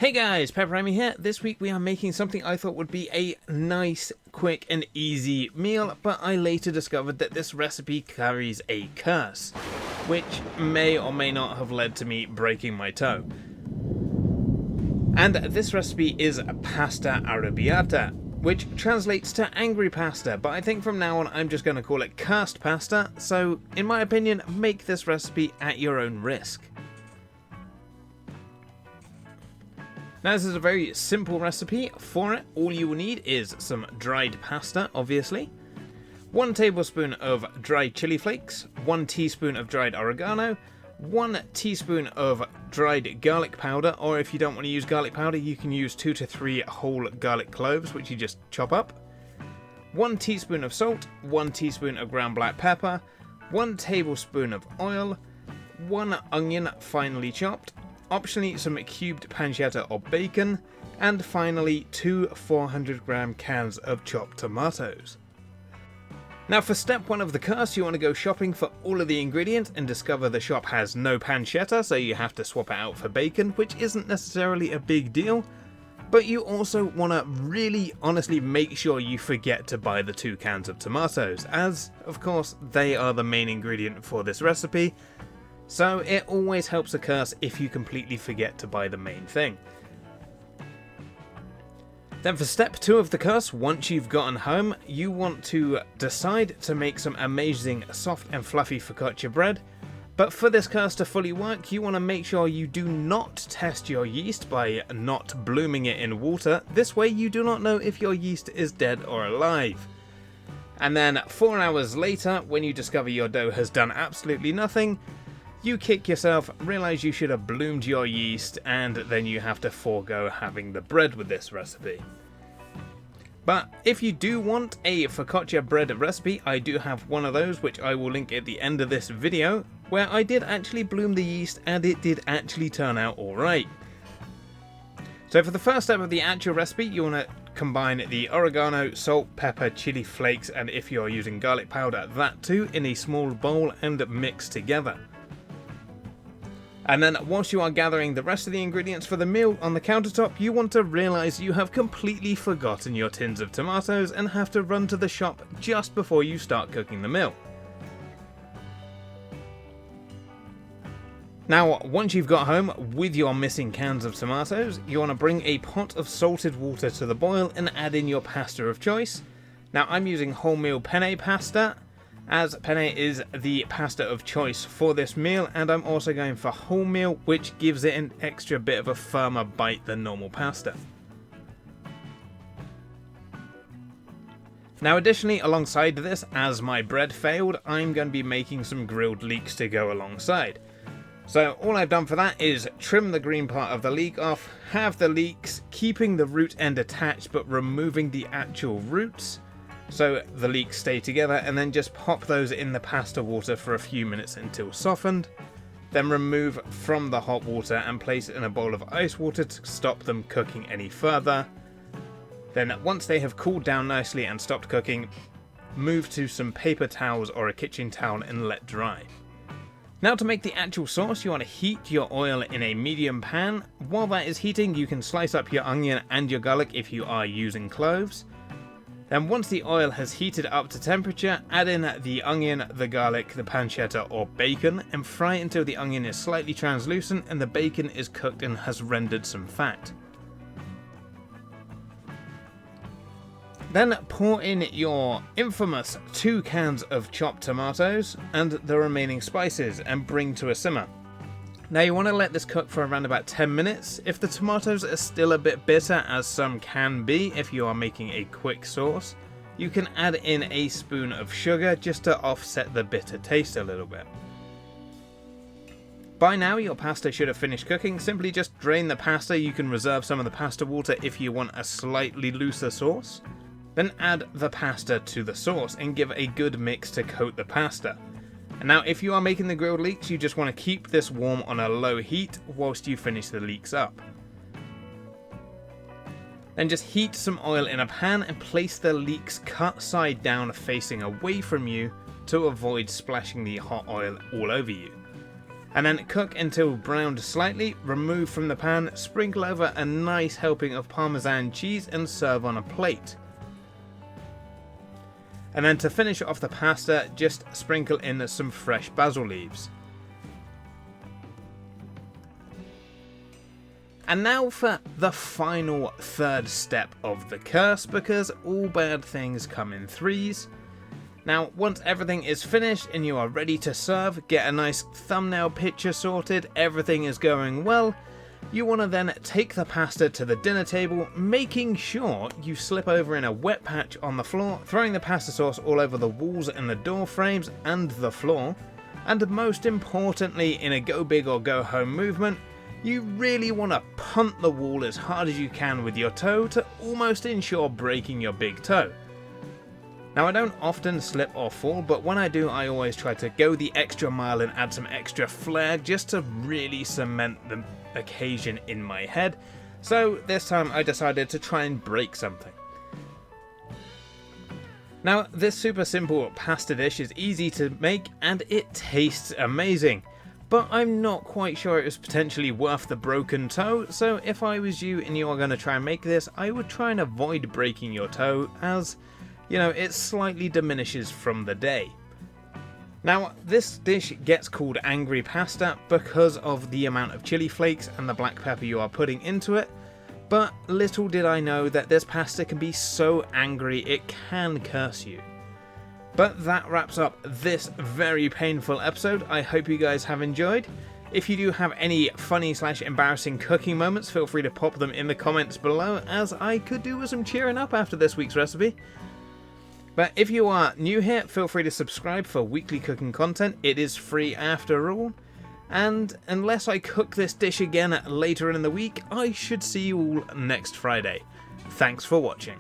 Hey guys, PepperAmmy here. This week we are making something I thought would be a nice, quick and easy meal, but I later discovered that this recipe carries a curse, which may or may not have led to me breaking my toe. And this recipe is pasta arrabbiata, which translates to angry pasta, but I think from now on I'm just going to call it cursed pasta, so in my opinion, make this recipe at your own risk. Now this is a very simple recipe. For it, all you will need is some dried pasta, obviously, 1 tablespoon of dried chili flakes, 1 teaspoon of dried oregano, 1 teaspoon of dried garlic powder, or if you don't want to use garlic powder, you can use 2 to 3 whole garlic cloves, which you just chop up, 1 teaspoon of salt, 1 teaspoon of ground black pepper, 1 tablespoon of oil, 1 onion finely chopped, optionally some cubed panchetta or bacon, and finally 2 400-gram cans of chopped tomatoes. Now for step 1 of the curse, you want to go shopping for all of the ingredients and discover the shop has no panchetta, so you have to swap it out for bacon, which isn't necessarily a big deal, but you also want to really honestly make sure you forget to buy the 2 cans of tomatoes, as of course they are the main ingredient for this recipe. So it always helps a curse if you completely forget to buy the main thing. Then for step 2 of the curse, once you've gotten home, you want to decide to make some amazing soft and fluffy focaccia bread. But for this curse to fully work, you want to make sure you do not test your yeast by not blooming it in water. This way you do not know if your yeast is dead or alive. And then 4 hours later, when you discover your dough has done absolutely nothing, you kick yourself, realise you should have bloomed your yeast, and then you have to forego having the bread with this recipe. But if you do want a focaccia bread recipe, I do have one of those which I will link at the end of this video, where I did actually bloom the yeast and it did actually turn out alright. So for the first step of the actual recipe, you want to combine the oregano, salt, pepper, chili flakes, and if you're using garlic powder, that too, in a small bowl and mix together. And then once you are gathering the rest of the ingredients for the meal on the countertop, you want to realise you have completely forgotten your tins of tomatoes and have to run to the shop just before you start cooking the meal. Now once you've got home with your missing cans of tomatoes, you want to bring a pot of salted water to the boil and add in your pasta of choice. Now I'm using wholemeal penne pasta, as penne is the pasta of choice for this meal, and I'm also going for wholemeal, which gives it an extra bit of a firmer bite than normal pasta. Now additionally, alongside this, as my bread failed, I'm going to be making some grilled leeks to go alongside. So all I've done for that is trim the green part of the leek off, have the leeks, keeping the root end attached but removing the actual roots, so the leeks stay together, and then just pop those in the pasta water for a few minutes until softened. Then remove from the hot water and place it in a bowl of ice water to stop them cooking any further. Then once they have cooled down nicely and stopped cooking, move to some paper towels or a kitchen towel and let dry. Now to make the actual sauce, you want to heat your oil in a medium pan. While that is heating, you can slice up your onion and your garlic if you are using cloves. Then once the oil has heated up to temperature, add in the onion, the garlic, the pancetta or bacon, and fry it until the onion is slightly translucent and the bacon is cooked and has rendered some fat. Then pour in your infamous 2 cans of chopped tomatoes and the remaining spices and bring to a simmer. Now you want to let this cook for around about 10 minutes. If the tomatoes are still a bit bitter, as some can be if you are making a quick sauce, you can add in a spoon of sugar just to offset the bitter taste a little bit. By now your pasta should have finished cooking. Simply just drain the pasta. You can reserve some of the pasta water if you want a slightly looser sauce. Then add the pasta to the sauce and give a good mix to coat the pasta. And now if you are making the grilled leeks, you just want to keep this warm on a low heat whilst you finish the leeks up. Then just heat some oil in a pan and place the leeks cut side down facing away from you to avoid splashing the hot oil all over you. And then cook until browned slightly, remove from the pan, sprinkle over a nice helping of Parmesan cheese and serve on a plate. And then to finish off the pasta, just sprinkle in some fresh basil leaves. And now for the final third step of the curse, because all bad things come in threes. Now, once everything is finished and you are ready to serve, get a nice thumbnail picture sorted, everything is going well, you want to then take the pasta to the dinner table, making sure you slip over in a wet patch on the floor, throwing the pasta sauce all over the walls and the door frames and the floor, and most importantly, in a go big or go home movement, you really want to punt the wall as hard as you can with your toe to almost ensure breaking your big toe. Now, I don't often slip or fall, but when I do, I always try to go the extra mile and add some extra flair just to really cement the occasion in my head. So this time I decided to try and break something. Now, this super simple pasta dish is easy to make and it tastes amazing, but I'm not quite sure it was potentially worth the broken toe, so if I was you and you are going to try and make this, I would try and avoid breaking your toe, as you know, it slightly diminishes from the day. Now, this dish gets called angry pasta because of the amount of chili flakes and the black pepper you are putting into it, but little did I know that this pasta can be so angry it can curse you. But that wraps up this very painful episode. I hope you guys have enjoyed. If you do have any funny / embarrassing cooking moments, feel free to pop them in the comments below, as I could do with some cheering up after this week's recipe. But if you are new here, feel free to subscribe for weekly cooking content. It is free after all. And unless I cook this dish again later in the week, I should see you all next Friday. Thanks for watching.